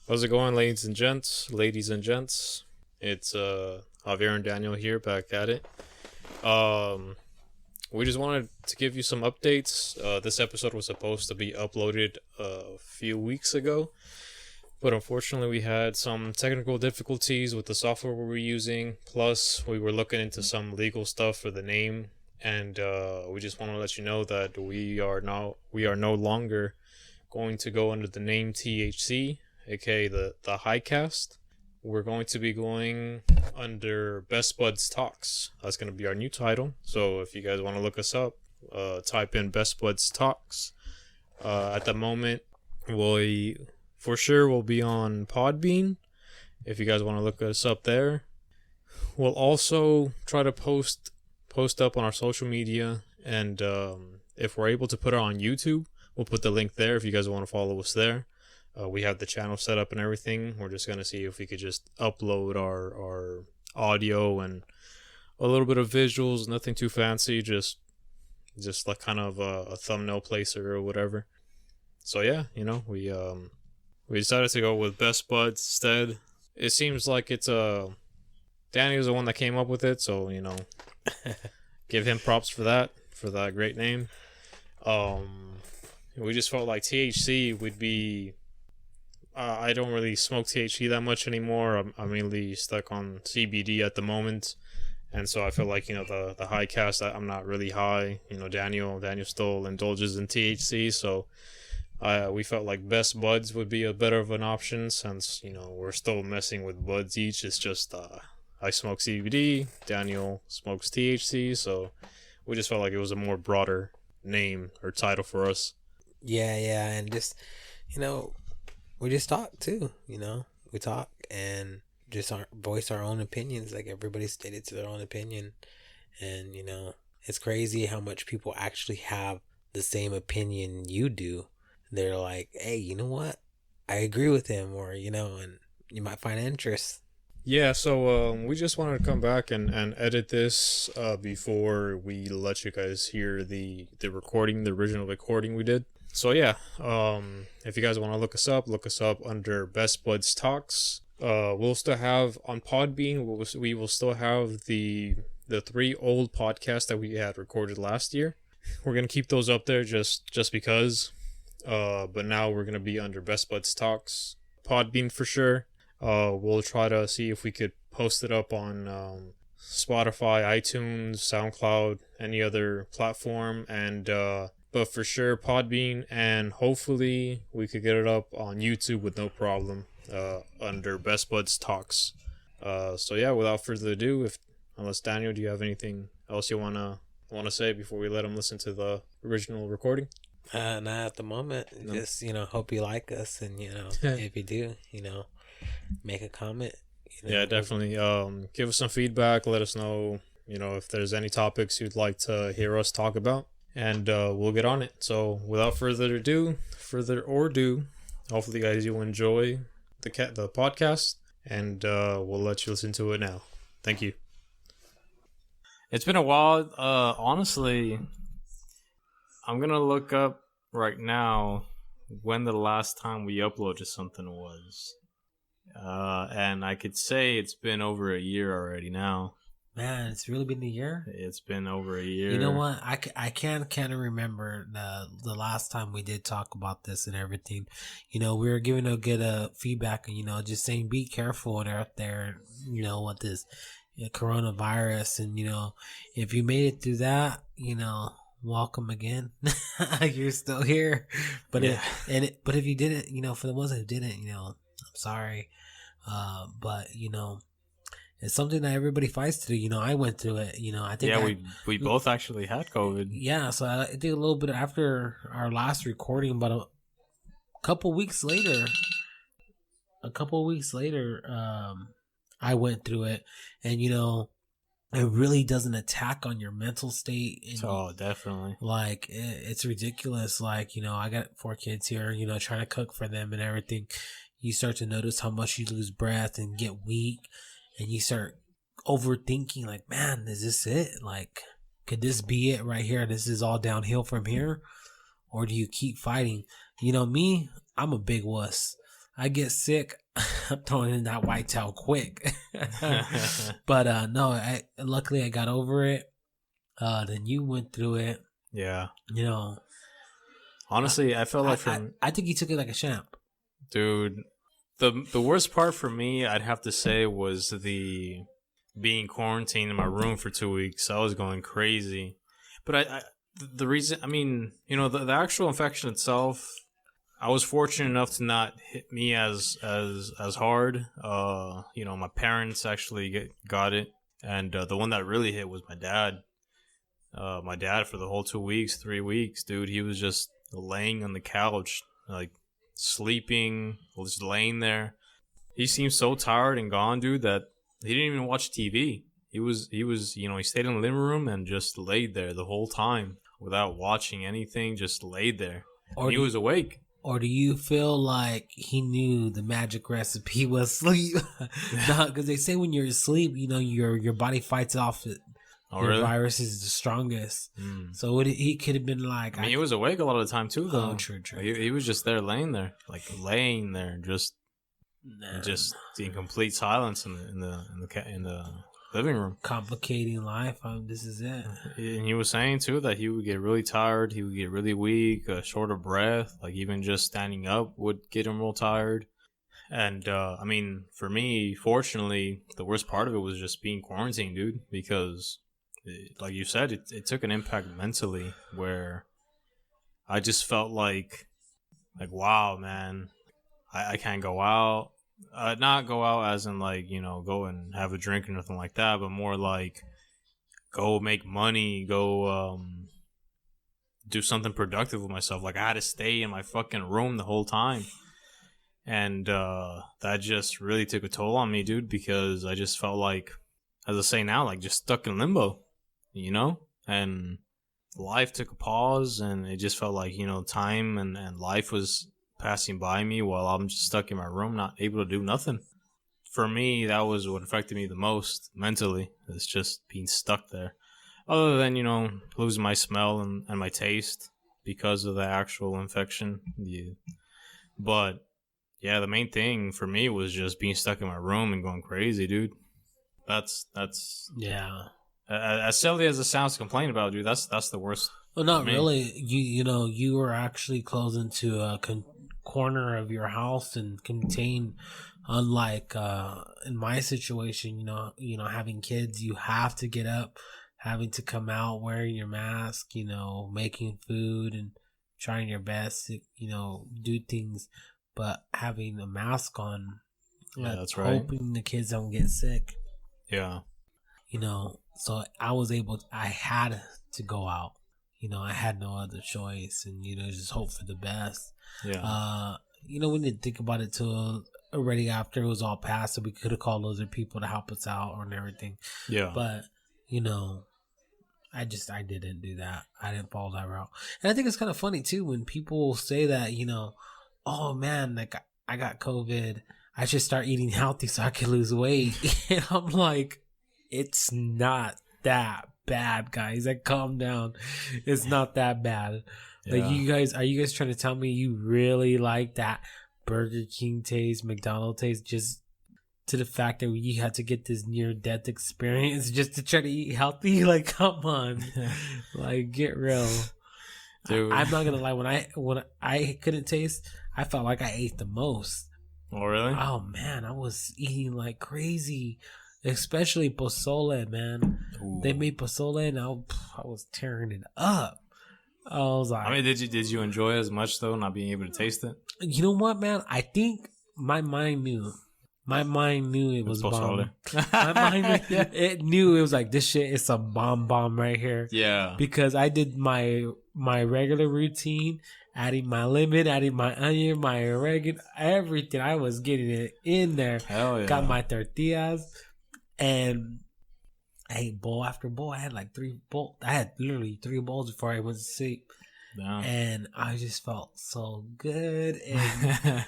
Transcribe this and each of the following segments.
How's it going, ladies and gents? It's Javier and Daniel here, back at it. We just wanted to give you some updates. This episode was supposed to be uploaded a few weeks ago, but unfortunately we had some technical difficulties with the software we were using. Plus, we were looking into some legal stuff for the name, and we just want to let you know that we are no longer going to go under the name THC, aka the Highcast. We're going to be going under Best Buds Talks. That's going to be our new title. So if you guys want to look us up, type in Best Buds Talks. At the moment, we for sure will be on Podbean. If you guys want to look us up there, we'll also try to post up on our social media, and if we're able to put it on YouTube, we'll put the link there if you guys want to follow us there. We have the channel set up and everything. We're just going to see if we could just upload our audio and a little bit of visuals, nothing too fancy, just like kind of a thumbnail placer or whatever. So yeah, we decided to go with Best Buds instead. It seems like it's Danny was the one that came up with it, so give him props for that great name. We just felt like THC would be. I don't really smoke THC that much anymore. I'm mainly stuck on CBD at the moment, and so I feel like the Highcast. I'm not really high. Daniel still indulges in THC, so we felt like Best Buds would be a better of an option since we're still messing with buds each. It's just I smoke CBD, Daniel smokes THC, so we just felt like it was a more broader name or title for us. Yeah, and just we just talk too. We talk and just voice our own opinions. Like everybody stated to their own opinion, and it's crazy how much people actually have the same opinion you do. They're like, hey, you know what? I agree with him, or and you might find interest. Yeah, so we just wanted to come back and edit this before we let you guys hear the original recording we did. So yeah, if you guys want to look us up under Best Buds Talks. We'll still have on Podbean. We will still have the 3 old podcasts that we had recorded last year. We're gonna keep those up there just because. But now we're gonna be under Best Buds Talks, Podbean for sure. We'll try to see if we could post it up on Spotify, iTunes, SoundCloud, any other platform, and but for sure Podbean, and hopefully we could get it up on YouTube with no problem under Best Buds Talks. So yeah, without further ado, unless Daniel, do you have anything else you wanna say before we let them listen to the original recording? Not at the moment. No. Just hope you like us, and if you do, make a comment. Yeah, definitely. Give us some feedback. Let us know, if there's any topics you'd like to hear us talk about, and we'll get on it. So, without further ado, hopefully, guys, you'll enjoy the podcast, and we'll let you listen to it now. Thank you. It's been a while. Honestly, I'm gonna look up right now when the last time we uploaded something was. And I could say it's been over a year already now. Man, it's really been a year? It's been over a year. You know what? I can't kind of remember the last time we did talk about this and everything. We were giving a good feedback and, just saying be careful out there, with this coronavirus. And, if you made it through that, welcome again. You're still here. But yeah. But if you didn't, for the ones that didn't, I'm sorry. But it's something that everybody fights through. I went through it. I think we both actually had COVID. Yeah, so I think a little bit after our last recording, but a couple weeks later, I went through it, and it really doesn't attack on your mental state. And definitely. Like, it's ridiculous. Like, I got 4 kids here, trying to cook for them and everything. You start to notice how much you lose breath and get weak, and you start overthinking, like, man, is this it? Like, could this be it right here? This is all downhill from here? Or do you keep fighting? Me, I'm a big wuss. I get sick, I'm throwing in that white towel quick. But no, luckily I got over it. Then you went through it. Yeah. You know, honestly, I felt like I think you took it like a champ. Dude, the worst part for me, I'd have to say, was the being quarantined in my room for 2 weeks. I was going crazy. But the reason, I mean, you know, the actual infection itself, I was fortunate enough to not hit me as hard. You know, my parents actually got it, and the one that really hit was my dad. My dad, for the whole 2 weeks, 3 weeks, dude, he was just laying on the couch, like sleeping, just laying there. He seemed so tired and gone, dude, that he didn't even watch TV. He was, you know, he stayed in the living room and just laid there the whole time without watching anything, just laid there. Or he was awake. Or do you feel like he knew the magic recipe was sleep? No, because they say when you're asleep, you know, your body fights off it. Oh, your really? virus is the strongest. So he could have been like... I mean, he was awake a lot of the time, too, though. Oh, true. He was just there laying there. Like, laying there, just in complete silence in the living room. Complicating life. This is it. And he was saying, too, that he would get really tired. He would get really weak, short of breath. Like, even just standing up would get him real tired. And, I mean, for me, fortunately, the worst part of it was just being quarantined, dude, because... like you said, it took an impact mentally where I just felt like wow, man, I can't go out. Not go out as in like, you know, go and have a drink or nothing like that, but more like go make money, go do something productive with myself. Like I had to stay in my fucking room the whole time. And that just really took a toll on me, dude, because I just felt like, as I say now, like just stuck in limbo. You know, and life took a pause, and it just felt like, you know, time and life was passing by me while I'm just stuck in my room, not able to do nothing. For me, that was what affected me the most mentally. It's just being stuck there. Other than, you know, losing my smell and my taste because of the actual infection. Yeah. But yeah, the main thing for me was just being stuck in my room and going crazy, dude. That's yeah. As silly as it sounds to complain about, dude, that's the worst. Well, not really. You know, you were actually closed into a corner of your house and contained. Unlike in my situation, you know, having kids, you have to get up, having to come out, wearing your mask, you know, making food and trying your best to, you know, do things, but having a mask on. Yeah, that's right. Hoping the kids don't get sick. Yeah. You know. So I had to go out. You know, I had no other choice, and, you know, just hope for the best. Yeah. You know, we didn't think about it till already after it was all passed, so we could have called other people to help us out and everything. Yeah. But, you know, I didn't do that. I didn't follow that route. And I think it's kind of funny too when people say that, you know, oh man, like I got COVID, I should start eating healthy so I can lose weight. And I'm like, it's not that bad, guys. Like, calm down. It's not that bad. Yeah. Like, are you guys trying to tell me you really like that Burger King taste, McDonald's taste, just to the fact that you had to get this near-death experience just to try to eat healthy? Like, come on. Like, get real. Dude. I'm not gonna lie. When I couldn't taste, I felt like I ate the most. Oh, really? Oh, man. I was eating like crazy. Especially pozole, man. Ooh. They made pozole, and I was tearing it up. I was like, I mean, did you enjoy it as much though, not being able to taste it? You know what, man? I think my mind knew. My mind knew it was bomb. My mind it knew it was like, this shit is a bomb right here. Yeah. Because I did my regular routine, adding my lemon, adding my onion, my oregano, everything. I was getting it in there. Hell yeah. Got my tortillas. And I ate bowl after bowl. I had like 3 bowls. I had literally 3 bowls before I went to sleep. Damn. And I just felt so good. And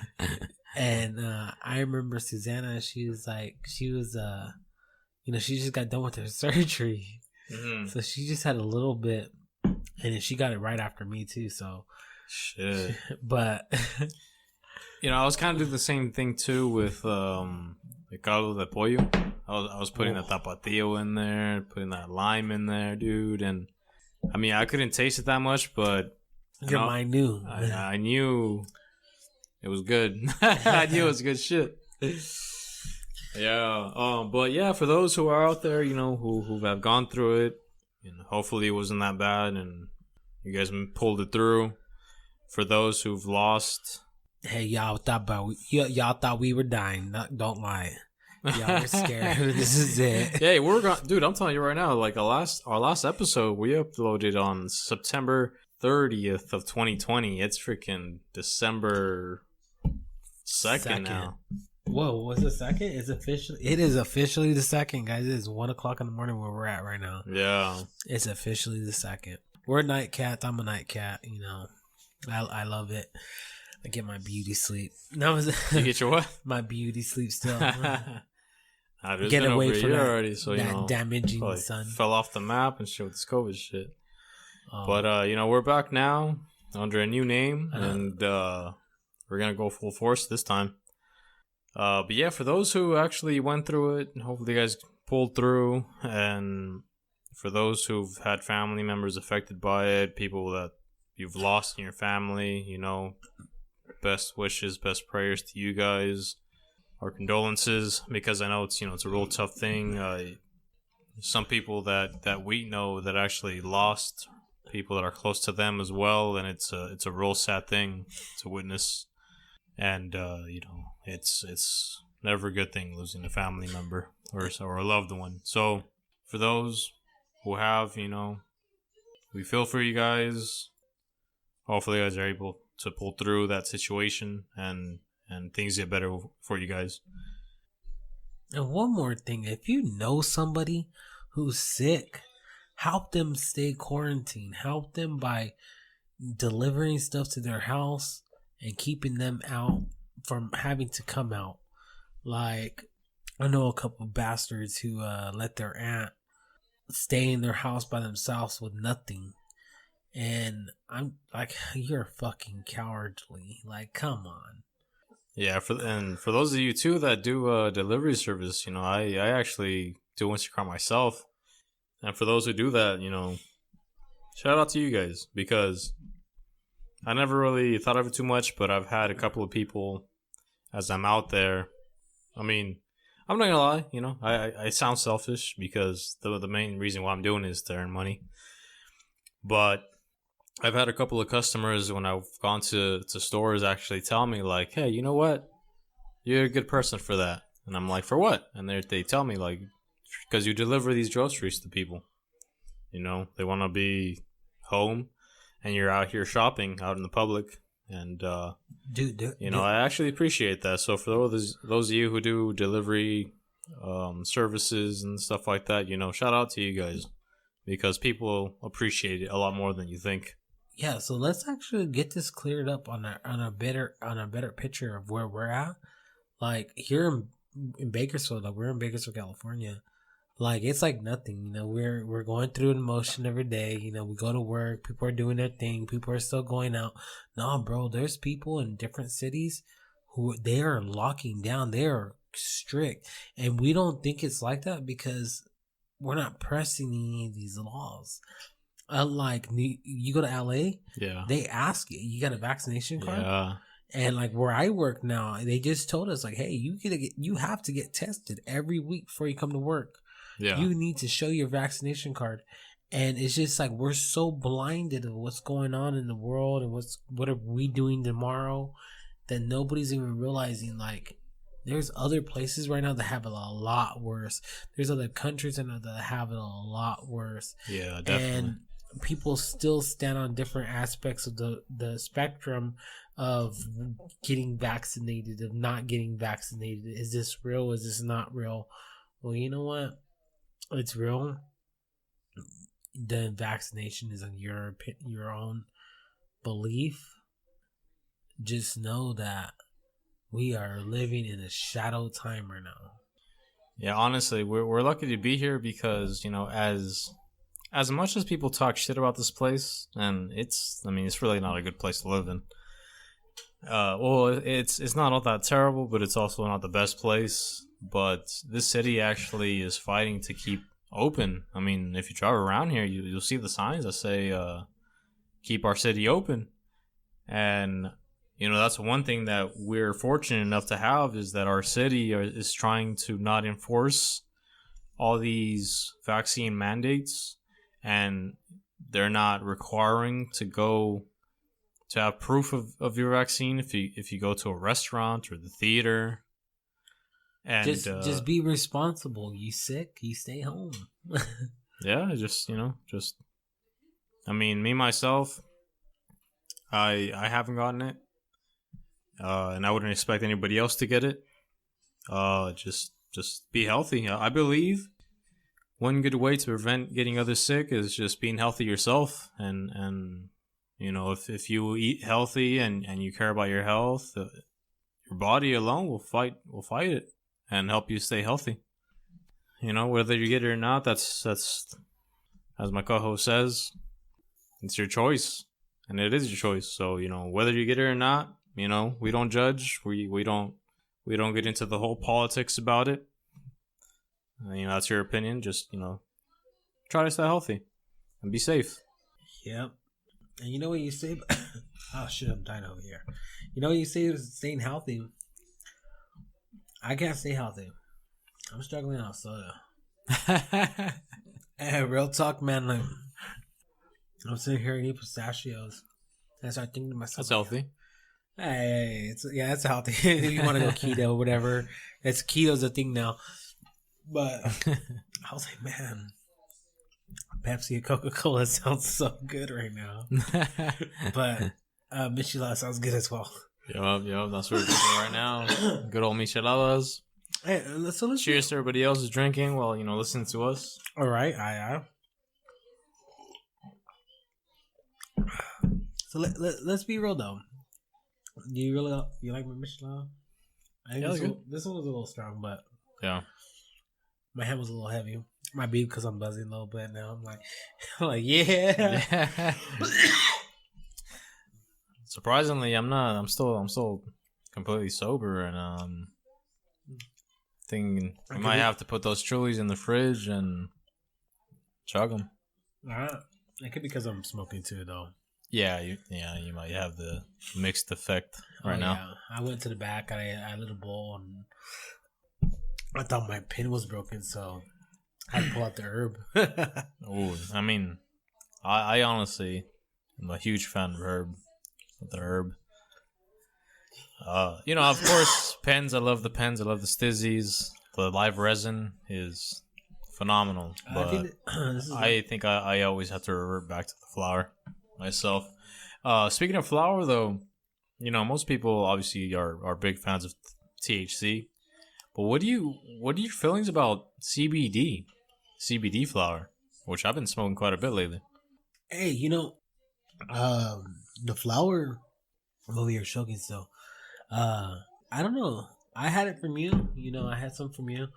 and I remember Susanna, she was, you know, she just got done with her surgery. Mm-hmm. So she just had a little bit. And then she got it right after me too. So shit. But I was kind of doing the same thing too with the caldo de pollo. I was putting the tapatio in there, putting that lime in there, dude. And I mean, I couldn't taste it that much, but your mind knew. I knew it was good. I knew it was good shit. Yeah. But yeah, for those who are out there, who have gone through it, hopefully it wasn't that bad, and you guys pulled it through. For those who've lost, hey, y'all thought we were dying. Don't lie. Y'all were scared. This is it. Hey, dude. I'm telling you right now. Like our last episode, we uploaded on September 30th of 2020. It's freaking December 2nd now. Whoa, was it second? It is officially the second, guys. It is 1:00 in the morning where we're at right now. Yeah, it's officially the second. We're night cats. I'm a night cat. I love it. I get my beauty sleep. No, you get your what? My beauty sleep still. Get away from that already, so that damaging sun. Fell off the map and showed this COVID shit. But we're back now under a new name, and we're gonna go full force this time. But yeah, for those who actually went through it, hopefully you guys pulled through, and for those who've had family members affected by it, people that you've lost in your family, best wishes, best prayers to you guys. Our condolences, because I know it's a real tough thing. Some people that we know that actually lost people that are close to them as well, and it's a real sad thing to witness. And it's never a good thing losing a family member or a loved one. So for those who have, we feel for you guys. Hopefully you guys are able to pull through that situation and things get better for you guys. And one more thing, if you know somebody who's sick, help them stay quarantined. Help them by delivering stuff to their house and keeping them out from having to come out. Like, I know a couple bastards who let their aunt stay in their house by themselves with nothing. And I'm like, you're fucking cowardly. Like, come on. Yeah, for those of you too that do delivery service, I actually do Instacart myself. And for those who do that, shout out to you guys, because I never really thought of it too much, but I've had a couple of people as I'm out there. I mean, I'm not gonna lie, I sound selfish because the main reason why I'm doing it is to earn money. But I've had a couple of customers when I've gone to stores actually tell me like, hey, you know what? You're a good person for that. And I'm like, for what? And they tell me like, because you deliver these groceries to people. They want to be home and you're out here shopping out in the public. And, I actually appreciate that. So for those of you who do delivery services and stuff like that, shout out to you guys, because people appreciate it a lot more than you think. Yeah, so let's actually get this cleared up on a better picture of where we're at. Like here in Bakersfield, like we're in Bakersfield, California. Like it's like nothing, we're going through an emotion every day. We go to work, people are doing their thing, people are still going out. No, bro, there's people in different cities who they are locking down, they are strict, and we don't think it's like that because we're not pressing any of these laws. Like you go to LA, yeah, they ask you got a vaccination card, yeah. And like where I work now, they just told us like, hey, you have to get tested every week before you come to work. Yeah, you need to show your vaccination card. And it's just like we're so blinded of what's going on in the world and what are we doing tomorrow that nobody's even realizing like there's other places right now that have it a lot worse. There's other countries that have it a lot worse. Yeah, definitely. And people still stand on different aspects of the spectrum of getting vaccinated, of not getting vaccinated. Is this real? Is this not real? Well, you know what? It's real. The vaccination is on your own belief. Just know that we are living in a shadow time right now. Yeah, honestly, we're lucky to be here because, as much as people talk shit about this place, and it's really not a good place to live in. Well, it's not all that terrible, but it's also not the best place. But this city actually is fighting to keep open. I mean, if you drive around here, you'll see the signs that say "Keep our city open," and that's one thing that we're fortunate enough to have is that our city is trying to not enforce all these vaccine mandates, and they're not requiring to have proof of your vaccine if you go to a restaurant or the theater. And just be responsible. You sick, you stay home. Yeah, I mean, me myself, I haven't gotten it, and I wouldn't expect anybody else to get it. Just be healthy. I believe one good way to prevent getting others sick is just being healthy yourself, and if you eat healthy and you care about your health, your body alone will fight it and help you stay healthy. Whether you get it or not, that's as my co-host says, it's your choice, and it is your choice. So whether you get it or not, we don't judge. We don't get into the whole politics about it. That's your opinion. Just try to stay healthy and be safe. Yep. And you know what you say? Oh shit, I'm dying over here. You know what you say is staying healthy. I can't stay healthy. I'm struggling out soda. And real talk, man. Like, I'm sitting here eating pistachios, and I start thinking to myself, That's healthy. Hey, it's healthy. If you want to go keto or whatever, keto's a thing now. But I was like, man, Pepsi and Coca-Cola sounds so good right now. But Michelada sounds good as well. Yup, that's what we're drinking right now. Good old micheladas. Hey, so let's cheers to everybody else who's drinking while listening to us. All right, aye. So let's be real though. Do you like my Michelada? I think this one was a little strong, but yeah, my hand was a little heavy. Might be because I'm buzzing a little bit now. I'm like, yeah. Surprisingly, I'm not. I'm still completely sober, and thinking I might have to put those Trulies in the fridge and chug them. It could be because I'm smoking too, though. Yeah, you might have the mixed effect right now. Yeah. I went to the back. I lit a bowl, and I thought my pin was broken, so I had to pull out the herb. Ooh, I mean, I honestly am a huge fan of the herb. Of course, pens. I love the pens. I love the stizzies. The live resin is phenomenal. But I think I always have to revert back to the flower myself. Speaking of flower, though, most people obviously are big fans of THC. But what are your feelings about CBD flower, which I've been smoking quite a bit lately? Hey, the flower over here choking still. I don't know. I had it from you. I had some from you.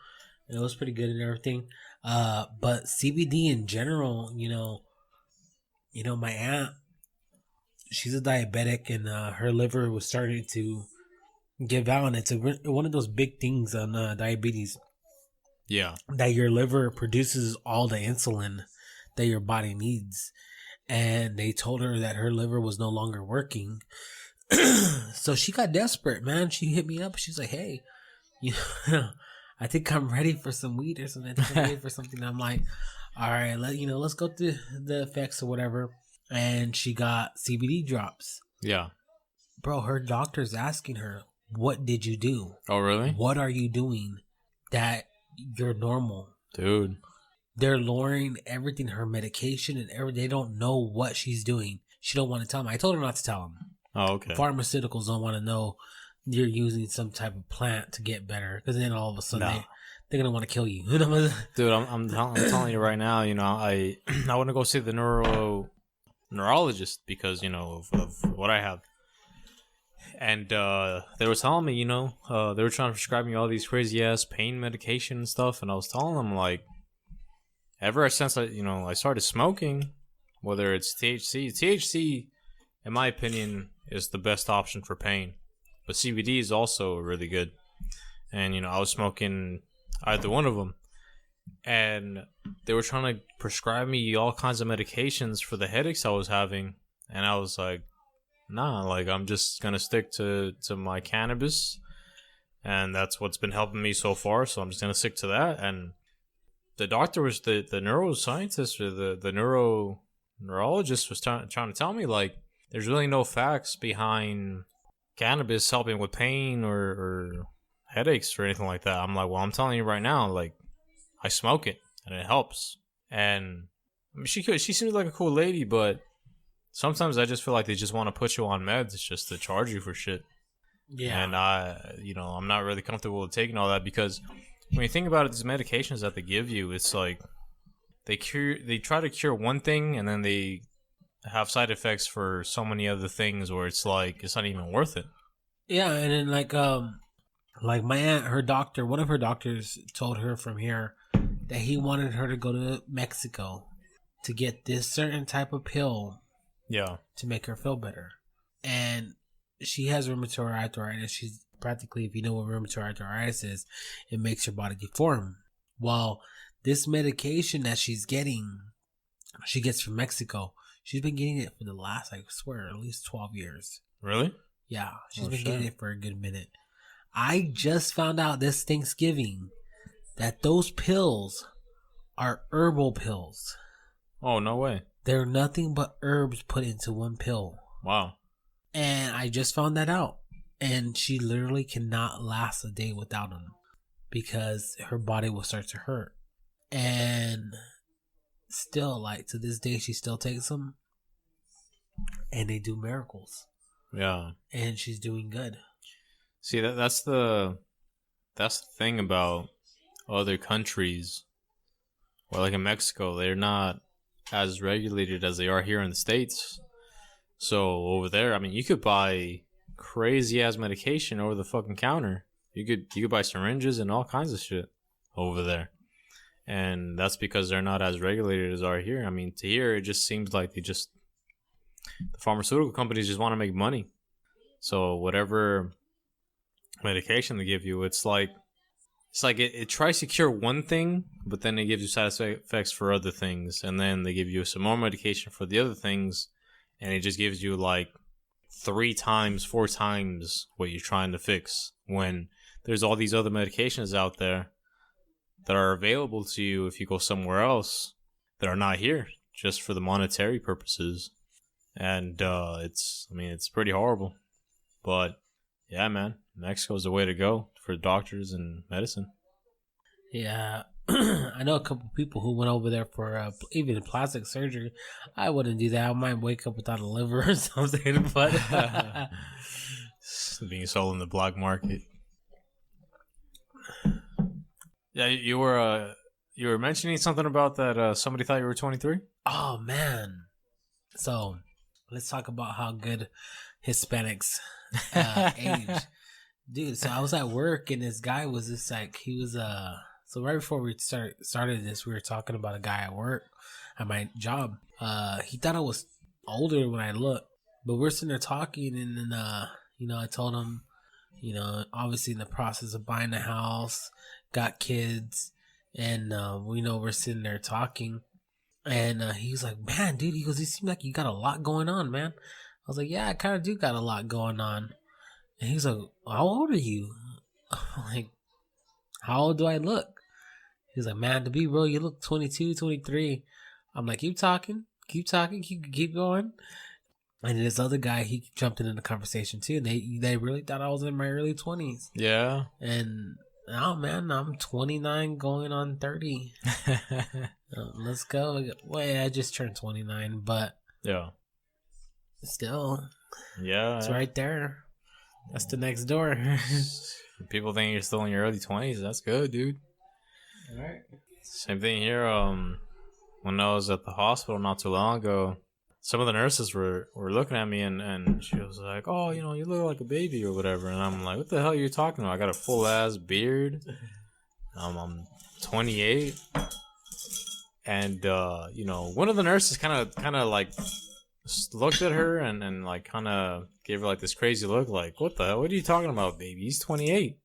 And it was pretty good and everything. But CBD in general, my aunt, she's a diabetic, and her liver was starting to give out, and it's one of those big things on diabetes. Yeah. That your liver produces all the insulin that your body needs. And they told her that her liver was no longer working. So she got desperate, man. She hit me up. She's like, hey, I think I'm ready for some weed or something. I think I'm ready for something. I'm like, all right, let's go through the effects or whatever. And she got CBD drops. Yeah. Bro, her doctor's asking her, what did you do? Oh, really? What are you doing that you're normal? Dude. They're lowering everything, her medication and everything. They don't know what she's doing. She don't want to tell them. I told her not to tell them. Oh, okay. Pharmaceuticals don't want to know you're using some type of plant to get better, because then all of a sudden they're gonna want to kill you. Dude, I'm telling you right now. I want to go see the neurologist because of what I have. And they were telling me, they were trying to prescribe me all these crazy ass pain medication and stuff, and I was telling them like, ever since I started smoking, whether it's THC, in my opinion, is the best option for pain, but CBD is also really good. And I was smoking either one of them, and they were trying to prescribe me all kinds of medications for the headaches I was having, and I was like, nah, like I'm just gonna stick to my cannabis, and that's what's been helping me so far. So I'm just gonna stick to that. And the doctor was the neuroscientist or the neurologist was trying to tell me, like, there's really no facts behind cannabis helping with pain or headaches or anything like that. I'm like, well, I'm telling you right now, like, I smoke it and it helps. And I mean, she seems like a cool lady, but sometimes I just feel like they just want to put you on meds just to charge you for shit. Yeah. And I'm not really comfortable with taking all that, because when you think about it, these medications that they give you, it's like they try to cure one thing, and then they have side effects for so many other things where it's like it's not even worth it. Yeah, and then like my aunt, her doctor, one of her doctors told her from here that he wanted her to go to Mexico to get this certain type of pill. Yeah. To make her feel better. And she has rheumatoid arthritis. She's practically, if you know what rheumatoid arthritis is, it makes your body deform. Well, this medication that she's getting, she gets from Mexico. She's been getting it for the last, I swear, at least 12 years. Really? Yeah, she's been getting it for a good minute. I just found out this Thanksgiving that those pills are herbal pills. Oh, no way. They're nothing but herbs put into one pill. Wow. And I just found that out. And she literally cannot last a day without them because her body will start to hurt. And still, like, to this day, she still takes them. And they do miracles. Yeah. And she's doing good. See, that's the thing about other countries. Or like in Mexico, they're not as regulated as they are here in the States. So over there, I mean, you could buy crazy ass medication over the fucking counter. You could buy syringes and all kinds of shit over there. And that's because they're not as regulated as are here. I mean, to here, it just seems like the pharmaceutical companies just want to make money. So whatever medication they give you, it's like it tries to cure one thing, but then it gives you side effects for other things, and then they give you some more medication for the other things, and it just gives you like 3 times, 4 times what you're trying to fix, when there's all these other medications out there that are available to you if you go somewhere else that are not here, just for the monetary purposes. And it's pretty horrible. But yeah, man, Mexico's the way to go for doctors and medicine. Yeah. I know a couple people who went over there for even plastic surgery. I wouldn't do that. I might wake up without a liver or something. But being sold in the black market. Yeah, you were mentioning something about that. Somebody thought you were 23. Oh man! So let's talk about how good Hispanics age. Dude, so I was at work and this guy was just like, he was so right before we started this, we were talking about a guy at work at my job. He thought I was older when I looked, but we're sitting there talking, and then I told him, obviously in the process of buying a house, got kids, and we're sitting there talking, and he was like, man, dude, he goes, you seem like you got a lot going on, man. I was like, yeah, I kind of do got a lot going on. And he was like, how old are you? I'm like, how old do I look? He was like, man, to be real, you look 22, 23. I'm like, keep talking, keep going. And this other guy, he jumped in the conversation too. They really thought I was in my early 20s. Yeah. And oh man, I'm 29 going on 30. Let's go. Well, I just turned 29, but yeah, still, yeah, it's right there. That's the next door. People think you're still in your early 20s. That's good, dude. All right. Same thing here. When I was at the hospital not too long ago, some of the nurses were looking at me, and she was like, oh, you look like a baby or whatever. And I'm like, what the hell are you talking about? I got a full ass beard. I'm 28. And one of the nurses kind of like just looked at her and like kind of gave her like this crazy look, like, what the hell? What are you talking about, baby? He's 28.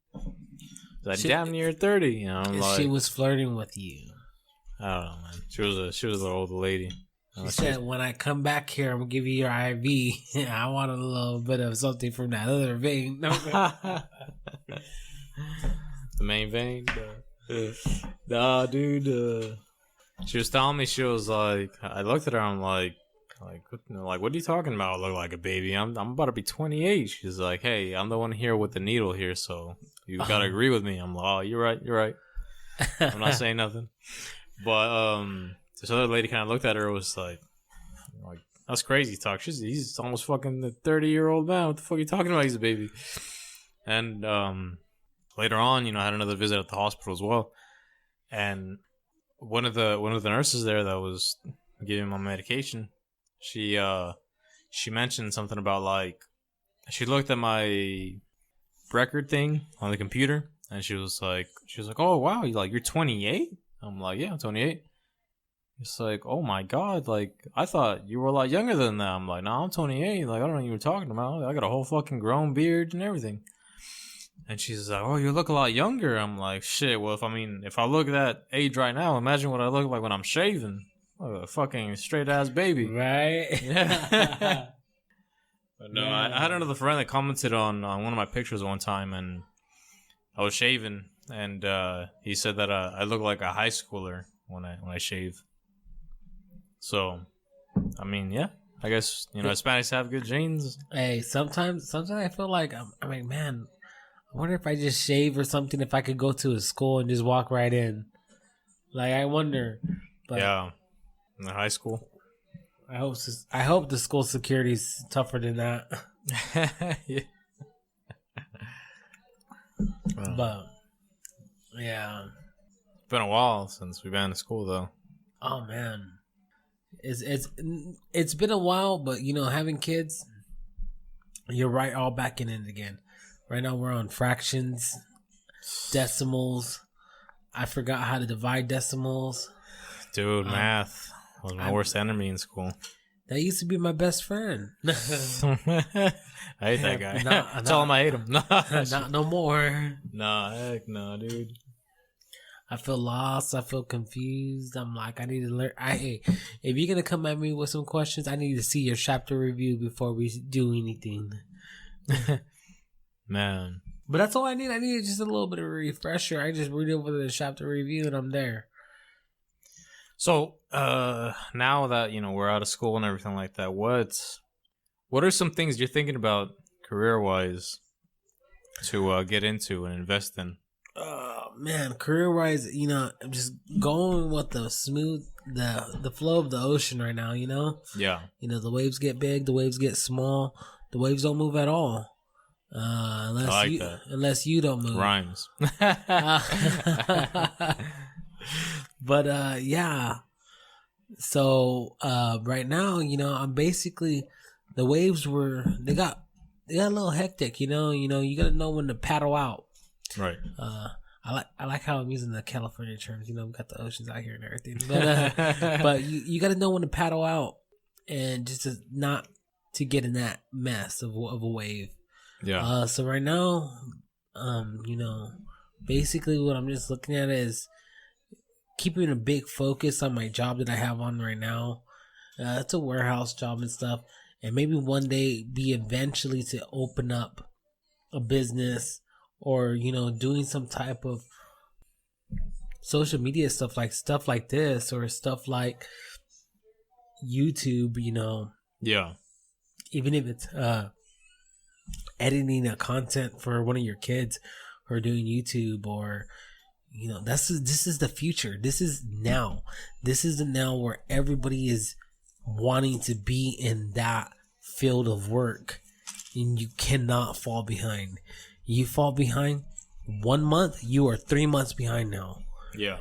Like, damn near 30. You know, I'm like, she was flirting with you. I don't know, man. She was an old lady. She said, when I come back here, I'm going to give you your IV. I want a little bit of something from that other vein. The main vein? Nah, dude. She was telling me, she was like, I looked at her, I'm like, what are you talking about? I look like a baby. I'm about to be 28. She's like, hey, I'm the one here with the needle here, so you got to agree with me. I'm like, oh, you're right. I'm not saying nothing. But this other lady kind of looked at her and was like, that's crazy talk. He's almost fucking the 30-year-old man. What the fuck are you talking about? He's a baby. And later on, you know, I had another visit at the hospital as well. And one of the nurses there that was giving my medication, she mentioned something about, like, she looked at my record thing on the computer and she was like, oh wow, you're 28? I'm like, yeah, I'm 28. It's like, oh my god, like, I thought you were a lot younger than that. I'm like, no, I'm 28. Like, I don't know what you were talking about. I got a whole fucking grown beard and everything. And she's like, oh, you look a lot younger. I'm like, shit, well, if I look at that age right now, imagine what I look like when I'm shaving. Like a fucking straight ass baby. Right? Yeah. But no, I had another friend that commented on one of my pictures one time, and I was shaving, and he said that I look like a high schooler when I shave. So, I mean, yeah, I guess, you know, Hispanics have good genes. Hey, sometimes I feel like I'm like, man, I wonder if I just shave or something, if I could go to a school and just walk right in. Like, I wonder. But yeah, in the high school. I hope the school security's tougher than that. Yeah. But yeah, It's been a while since we've been to school, though. oh man, it's been a while, but you know, having kids, you're right, all back in it again. Right now we're on fractions, decimals. I forgot how to divide decimals. Dude, math was my worst enemy in school. That used to be my best friend. I hate that guy. Tell him I hate him. Not no more. Nah, heck no, dude. I feel lost. I feel confused. I'm like, I need to learn. If you're gonna come at me with some questions, I need to see your chapter review before we do anything. Man. But that's all I need. I need just a little bit of a refresher. I just read over the chapter review and I'm there. So, now that, you know, we're out of school and everything like that, what are some things you're thinking about career-wise to get into and invest in? Man, career-wise, you know, I'm just going with the flow of the ocean right now, you know? Yeah. You know, the waves get big, the waves get small, the waves don't move at all. Unless you don't move. Rhymes. But yeah. So right now, you know, I'm basically, the waves they got a little hectic, you know, you gotta know when to paddle out. Right. I like how I'm using the California terms, you know, we got the oceans out here and everything. But but you gotta know when to paddle out and just not to get in that mess of a wave. Yeah. So right now, you know, basically what I'm just looking at is keeping a big focus on my job that I have on right now. It's a warehouse job and stuff, and maybe one day be eventually to open up a business, or, you know, doing some type of social media stuff like this, or stuff like YouTube, you know. Yeah. Even if it's editing a content for one of your kids who are doing YouTube, or, you know, this is the future. This is now. This is the now where everybody is wanting to be in that field of work, and you cannot fall behind. You fall behind 1 month, you are 3 months behind now. Yeah.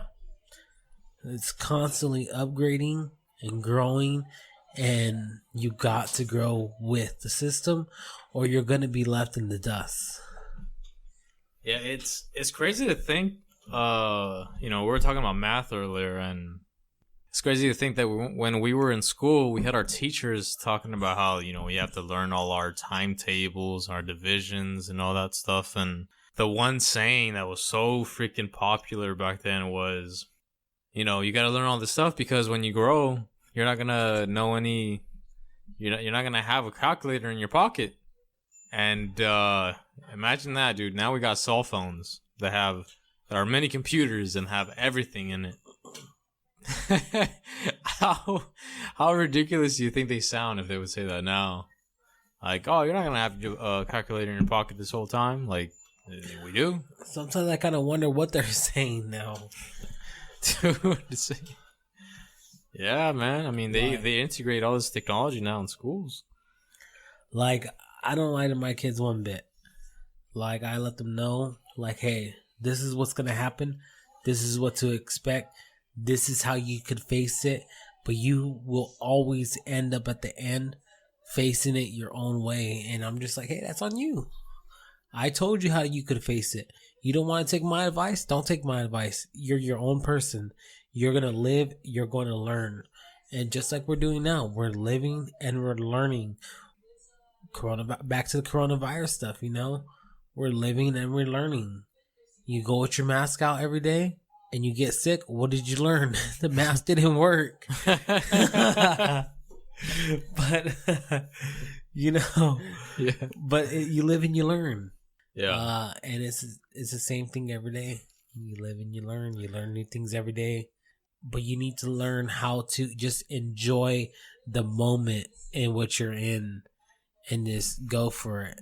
It's constantly upgrading and growing, and you got to grow with the system, or you're going to be left in the dust. Yeah, it's crazy to think, you know, we were talking about math earlier, and It's crazy to think that when we were in school, we had our teachers talking about how, we have to learn all our timetables, our divisions, and all that stuff. And the one saying that was so freaking popular back then was, you got to learn all this stuff because when you grow, you're not going to know you're not going to have a calculator in your pocket. And imagine that, dude. Now we got cell phones that are mini computers and have everything in it. How ridiculous do you think they sound if they would say that now? Like, oh, you're not gonna have a calculator in your pocket this whole time. Like, we do. Sometimes I kind of wonder what they're saying now. Dude, yeah, man. I mean, they integrate all this technology now in schools. Like, I don't lie to my kids one bit. Like, I let them know, like, hey, this is what's gonna happen. This is what to expect. This is how you could face it, but you will always end up at the end facing it your own way. And I'm just like, hey, that's on you. I told you how you could face it. You don't want to take my advice? Don't take my advice. You're your own person. You're going to live. You're going to learn. And just like we're doing now, we're living and we're learning. Back to the coronavirus stuff, We're living and we're learning. You go with your mask out every day. And you get sick, what did you learn? The mask didn't work. But, Yeah. But you live and you learn. Yeah. And it's the same thing every day. You live and you learn. You learn new things every day. But you need to learn how to just enjoy the moment in which you're in and just go for it.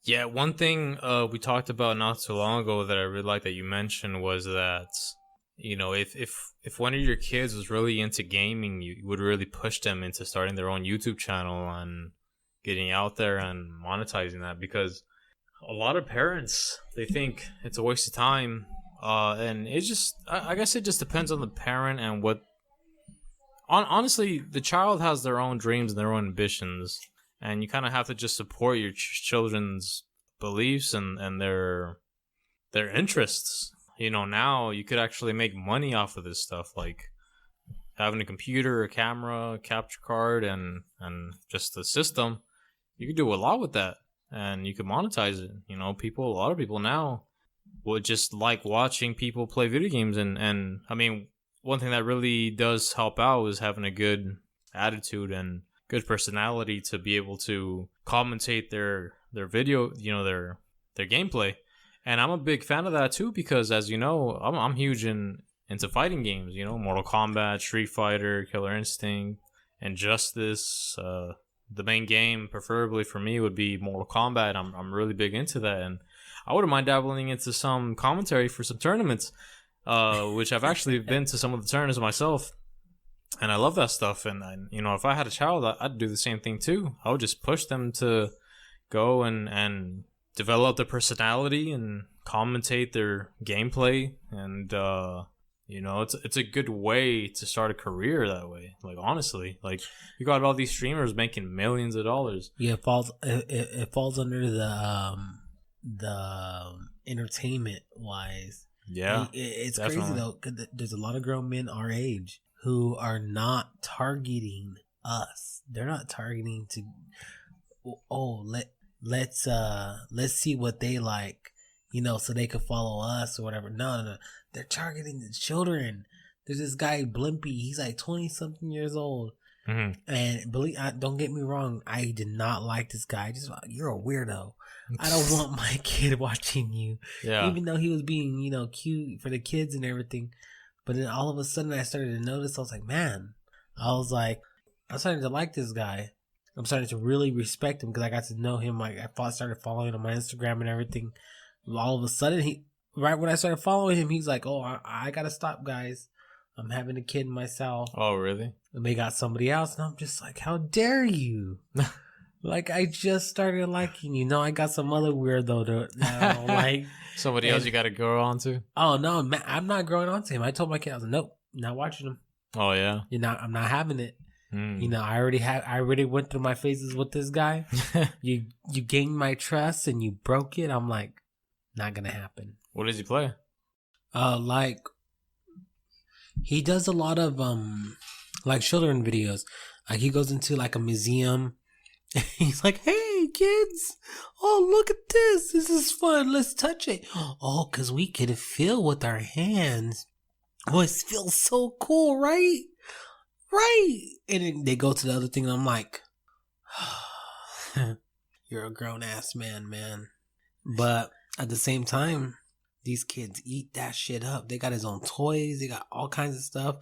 Yeah, one thing we talked about not so long ago that I really like that you mentioned was that, if one of your kids was really into gaming, you would really push them into starting their own YouTube channel and getting out there and monetizing that, because a lot of parents, they think it's a waste of time. And it just, I guess it just depends on the parent and honestly, the child has their own dreams and their own ambitions. And you kind of have to just support your children's beliefs and their interests. Now you could actually make money off of this stuff, like having a computer, a camera, capture card, and just the system. You could do a lot with that, and you could monetize it. A lot of people now would just like watching people play video games, and I mean, one thing that really does help out is having a good attitude and good personality to be able to commentate their video, their gameplay. And I'm a big fan of that too, because as you know, I'm huge into fighting games, Mortal Kombat, Street Fighter, Killer Instinct, Injustice. The main game preferably for me would be Mortal Kombat. I'm really big into that, and I wouldn't mind dabbling into some commentary for some tournaments, which I've actually been to some of the tournaments myself. And I love that stuff. And, if I had a child, I'd do the same thing too. I would just push them to go and develop their personality and commentate their gameplay. And, it's a good way to start a career that way. Like, honestly, like, you got all these streamers making millions of dollars. Yeah, it falls under the entertainment wise. Yeah. It's definitely crazy though, 'cause there's a lot of grown men our age who are not targeting us. They're not targeting to, let's see what they like, so they could follow us or whatever. No. They're targeting the children. There's this guy Blimpy. He's like 20 something years old. Mm-hmm. And don't get me wrong, I did not like this guy. You're a weirdo. I don't want my kid watching you. Yeah. Even though he was being, cute for the kids and everything. But then all of a sudden I started to notice, I was like, man, I'm starting to like this guy. I'm starting to really respect him because I got to know him. Like, I started following him on my Instagram and everything. All of a sudden, right when I started following him, he's like, oh, I got to stop, guys. I'm having a kid myself. Oh, really? And they got somebody else. And I'm just like, how dare you? Like, I just started liking you. No, I got some other weirdo that I don't like. Somebody else you got to grow on to? Oh, no, man, I'm not growing on to him. I told my kid, I was like, nope, not watching him. Oh, yeah? I'm not having it. Mm. I already went through my phases with this guy. You gained my trust and you broke it. I'm like, not going to happen. What does he play? Like He does a lot of like children videos. Like he goes into like a museum. He's like, "Hey kids, oh look at this. This is fun. Let's touch it. Oh, cause we can feel with our hands. Oh, it feels so cool, right? Right." And then they go to the other thing, and I'm like, "You're a grown ass man." But at the same time, these kids eat that shit up. They got his own toys. They got all kinds of stuff.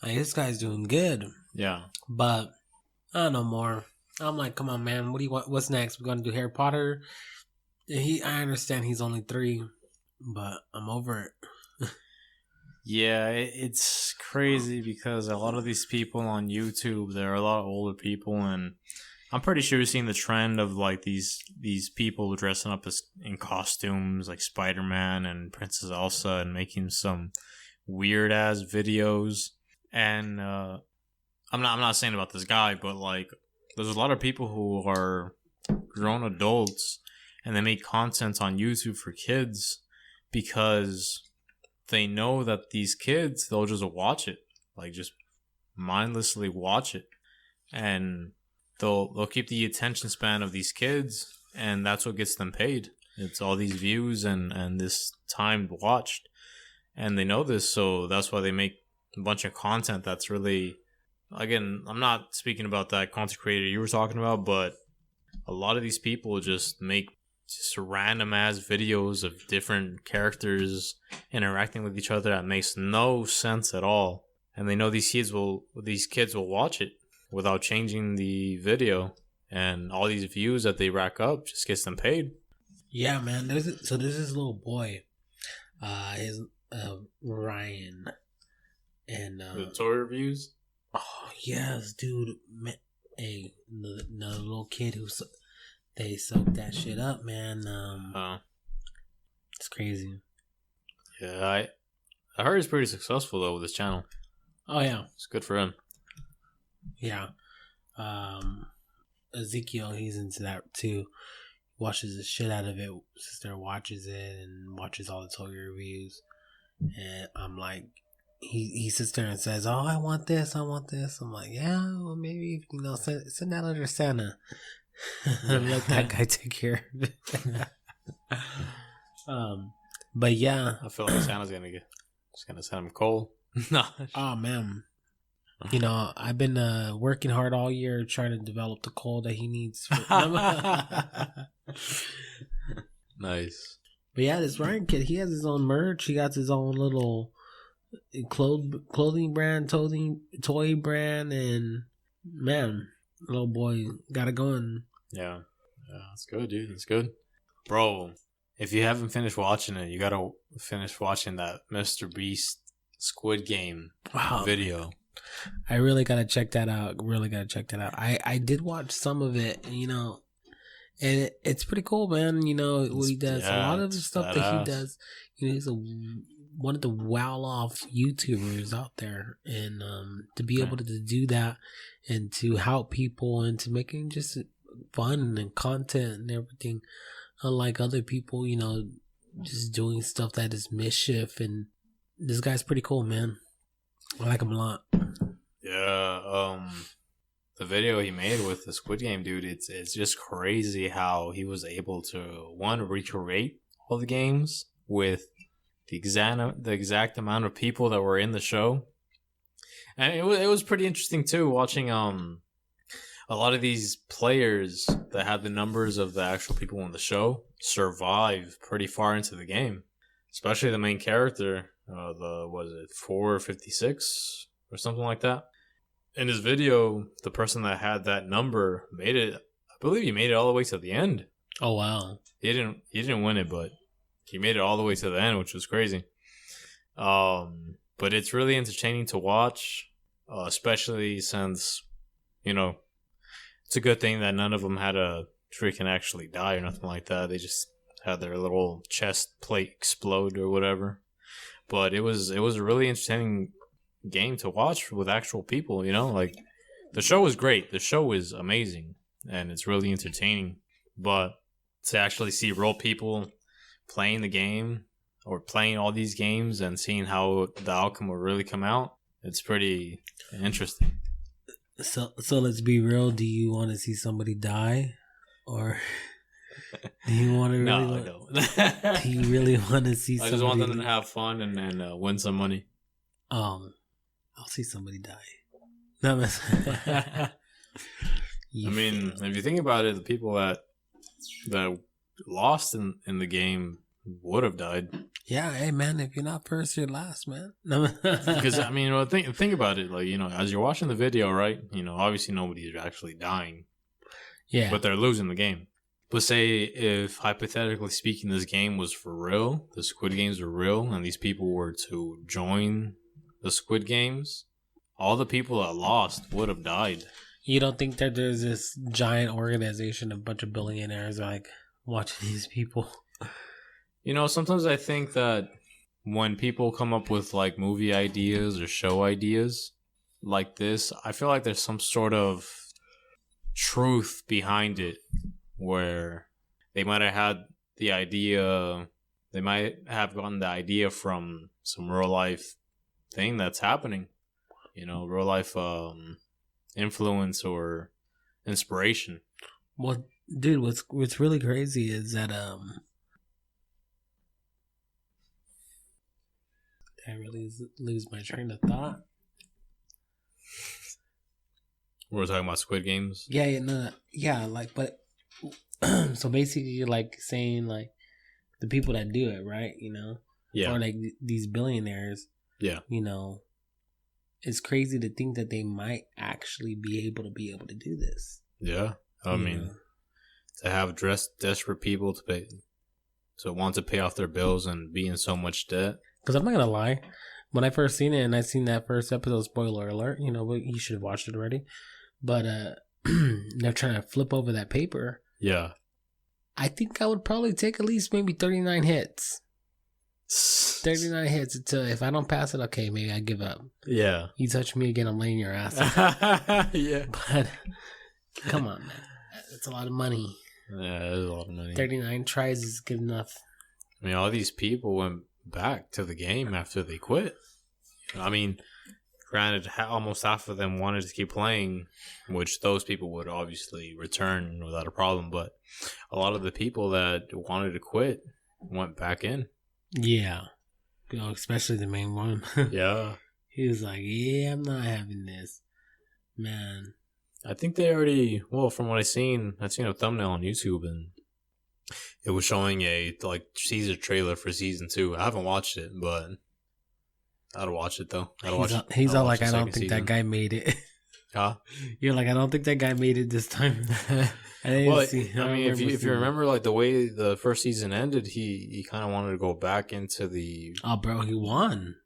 Like, this guy's doing good. Yeah. But I don't know more. I'm like, come on, man. What do you want? What's next? We're gonna do Harry Potter. I understand he's only 3, but I'm over it. Yeah, it's crazy because a lot of these people on YouTube, they're a lot older people, and I'm pretty sure you're seeing the trend of like these people dressing up as in costumes like Spider-Man and Princess Elsa and making some weird ass videos. And I'm not saying about this guy, but like there's a lot of people who are grown adults and they make content on YouTube for kids because they know that these kids, they'll just watch it, like just mindlessly watch it, and they'll keep the attention span of these kids, and that's what gets them paid. It's all these views and this time watched, and they know this, so that's why they make a bunch of content that's really, again, I'm not speaking about that content creator you were talking about, but a lot of these people just make just random ass videos of different characters interacting with each other that makes no sense at all, and they know these kids will watch it without changing the video, and all these views that they rack up just gets them paid. Yeah, man. There's this little boy, his Ryan, and The toy reviews. oh yes, dude. Man, hey, the little kid they soaked that shit up, man. It's crazy. Yeah, I heard he's pretty successful though with his channel. Oh yeah, It's good for him. yeah. Ezekiel, he's into that too. Watches the shit out of it. Sister watches it and watches all the toy reviews. And I'm like, he sits there and says, "Oh, I want this. I'm like, "Yeah, well, maybe send that under Santa." Let that guy take care of it. But yeah, I feel like Santa's gonna send him coal. No. oh man, I've been working hard all year trying to develop the coal that he needs. Nice. But yeah, this Ryan kid, he has his own merch. He got his own little clothing brand, toy brand, and man, little boy got it going. Yeah, that's good, dude. It's good, bro. If you haven't finished watching it, you gotta finish watching that Mr. Beast Squid Game video. I really gotta check that out. I did watch some of it, and it's pretty cool, man. What he does. A lot of the stuff that he does. He's one of the well-off YouTubers out there, and to be able to do that and to help people and to making just fun and content and everything, unlike other people, just doing stuff that is mischief. And this guy's pretty cool, man. I like him a lot. Yeah, the video he made with the Squid Game, dude, it's just crazy how he was able to recreate all the games with the exact amount of people that were in the show, and it was pretty interesting too watching a lot of these players that had the numbers of the actual people in the show survive pretty far into the game, especially the main character. Was it 456 or something like that? In his video, the person that had that number made it. I believe he made it all the way to the end. Oh wow! He didn't win it, but he made it all the way to the end, which was crazy. But it's really entertaining to watch, especially since, it's a good thing that none of them had a freaking actually die or nothing like that. They just had their little chest plate explode or whatever. But it was a really entertaining game to watch with actual people, like the show is great. The show is amazing and it's really entertaining. But to actually see real people playing the game, or playing all these games and seeing how the outcome will really come out, it's pretty interesting. So let's be real. Do you want to see somebody die, or do you want to really? No, I don't. Do you really want to see? I just want them to have fun and win some money. I'll see somebody die. No, I mean, if you think about it, the people that lost in the game would have died. Yeah, hey man, if you're not first, you're last, man. No. Because I mean, well, think about it. Like, you know, as you're watching the video, right? You know, obviously nobody's actually dying. Yeah, But they're losing the game. But say if hypothetically speaking, this game was for real, the Squid Games were real, and these people were to join the Squid Games, all the people that lost would have died. You don't think that there's this giant organization, a bunch of billionaires like watching these people? You know, sometimes I think that when people come up with like movie ideas or show ideas like this, I feel like there's some sort of truth behind it where they might have had the idea, they might have gotten the idea from some real life thing that's happening, you know, real life influence or inspiration. Well, dude, what's really crazy is that I really lose my train of thought. We're talking about Squid Games. Yeah, no, yeah, like, but so basically, you're like saying like the people that do it, right? You know, Yeah, or like these billionaires. yeah. You know, it's crazy to think that they might actually be able to do this. Yeah. I mean, know? to have desperate people to want to pay off their bills and be in so much debt. Because I'm not gonna lie, when I first seen it and I seen that first episode, spoiler alert, you know, but you should have watched it already. But they're trying to flip over that paper. Yeah. I think I would probably take at least maybe 39 hits. 39 hits until if I don't pass it, okay, maybe I give up. Yeah. You touch me again, I'm laying your ass. Yeah. But come on, man, that's a lot of money. Yeah, it is a lot of money. 39 tries is good enough. I mean, all these people went back to the game after they quit. I mean, granted, almost half of them wanted to keep playing, which those people would obviously return without a problem. But a lot of the people that wanted to quit went back in. Yeah. You know, especially the main one. Yeah. He was like, yeah, I'm not having this. Man. I think they already, well, from what I've seen a thumbnail on YouTube and it was showing a like teaser trailer for season 2. I haven't watched it, but I'd watch it though. He's all like, I don't think that guy made it. Huh? You're like, I don't think that guy made it this time. I mean, if you remember, like the way the first season ended, he kind of wanted to go back into the. Oh, bro, he won.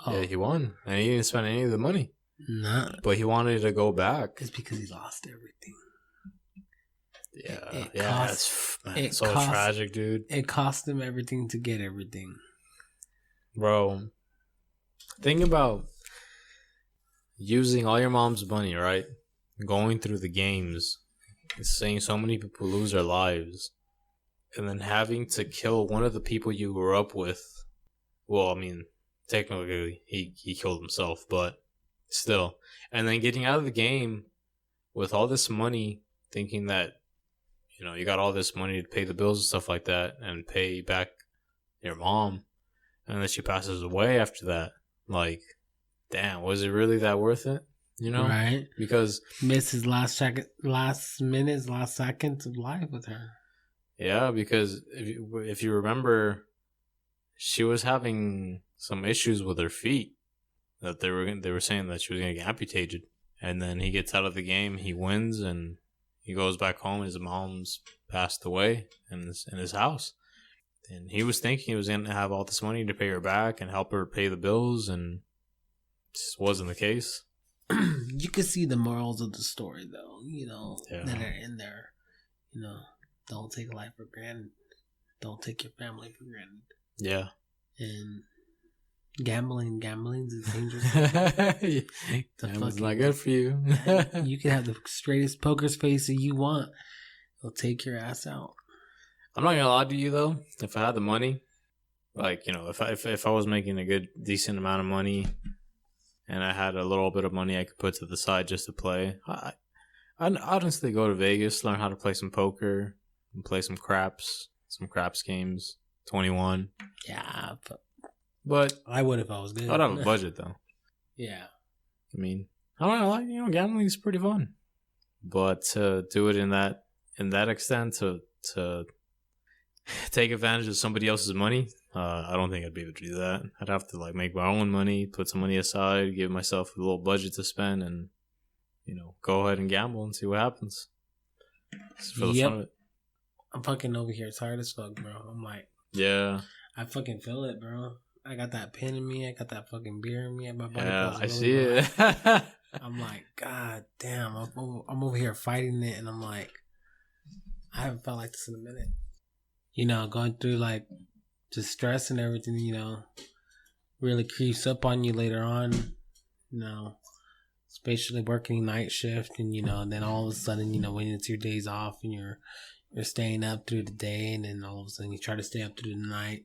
Oh. Yeah, he won, and he didn't spend any of the money. Nah, but he wanted to go back. It's because he lost everything. Yeah, it's so tragic, dude. It cost him everything to get everything, bro. Think about using all your mom's money, right? Going through the games, seeing so many people lose their lives, and then having to kill one of the people you grew up with. Well, I mean, technically, he killed himself, but still. And then getting out of the game with all this money, thinking that, you know, you got all this money to pay the bills and stuff like that, and pay back your mom, and then she passes away after that. Like, damn, was it really that worth it? You know, right? Because miss his last seconds of life with her. Yeah, because if you remember, she was having some issues with her feet that they were saying that she was gonna get amputated, and then he gets out of the game, he wins, and he goes back home. His mom's passed away in his house, and he was thinking he was gonna have all this money to pay her back and help her pay the bills, and just wasn't the case. You can see the morals of the story, though. You know, that are in there. You know, don't take life for granted. Don't take your family for granted. Yeah. And gambling's a dangerous. Gambling's not good for you. You can have the straightest poker face that you want. It'll take your ass out. I'm not gonna lie to you though. If I had the money, Like, if I was making a decent amount of money, and I had a little bit of money I could put to the side just to play, I'd honestly go to Vegas, learn how to play some poker, and play some craps games. 21. Yeah, but I would if I was good. I'd have a budget though. Yeah. I mean, I don't know. Gambling is pretty fun, but to do it in that extent to take advantage of somebody else's money, I don't think I'd be able to do that. I'd have to like make my own money, put some money aside, give myself a little budget to spend, and go ahead and gamble and see what happens. Just for the fun of it. I'm fucking over here tired as fuck, bro. I'm like, yeah, I fucking feel it, bro. I got that pen in me. I got that fucking beer in me. My body yeah, I feels see really it. I'm like, God damn. I'm over here fighting it, and I'm like, I haven't felt like this in a minute. Going through like just stress and everything, really creeps up on you later on. Especially working night shift, and then all of a sudden, when it's your days off and you're staying up through the day, and then all of a sudden you try to stay up through the night,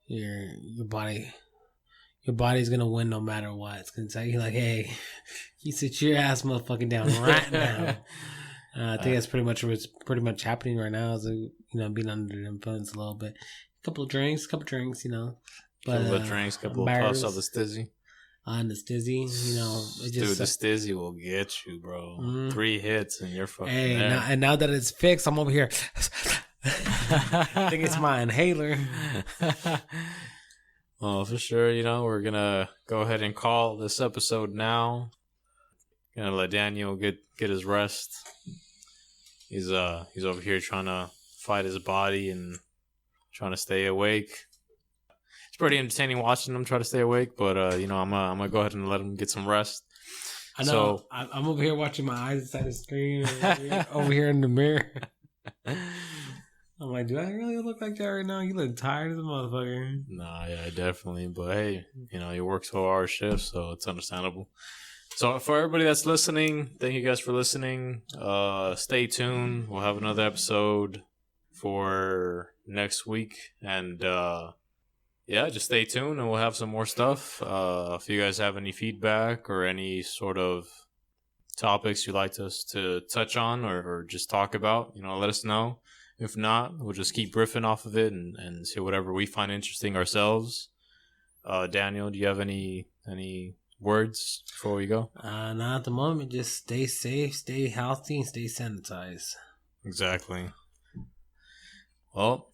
your body's gonna win no matter what. It's gonna tell you like, hey, you sit your ass motherfucking down right now. I think that's pretty much what's pretty much happening right now. Is being under the influence a little bit. Couple of drinks, But couple of drinks, couple of puffs of the stizzy. On the stizzy, it just, dude, the stizzy will get you, bro. 3 hits and you're fucking there. And now that it's fixed, I'm over here. I think it's my inhaler. Well, for sure, we're gonna go ahead and call this episode now. Gonna let Daniel get his rest. He's over here trying to fight his body and trying to stay awake. It's pretty entertaining watching him try to stay awake, but I'm gonna go ahead and let him get some rest. I know. So, I'm over here watching my eyes inside the screen, over here in the mirror. I'm like, do I really look like that right now? You look tired as a motherfucker. Nah, yeah, definitely. But hey, you work 12-hour shifts, so it's understandable. So for everybody that's listening, thank you guys for listening. Stay tuned. We'll have another episode for next week, and yeah, just stay tuned and we'll have some more stuff. If you guys have any feedback or any sort of topics you'd like us to touch on or just talk about, let us know. If not, we'll just keep riffing off of it and see whatever we find interesting ourselves. Daniel, do you have any words before we go? Not at the moment. Just stay safe, stay healthy, and stay sanitized. Exactly. Well,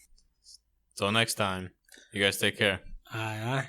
till next time. You guys take care. Aye.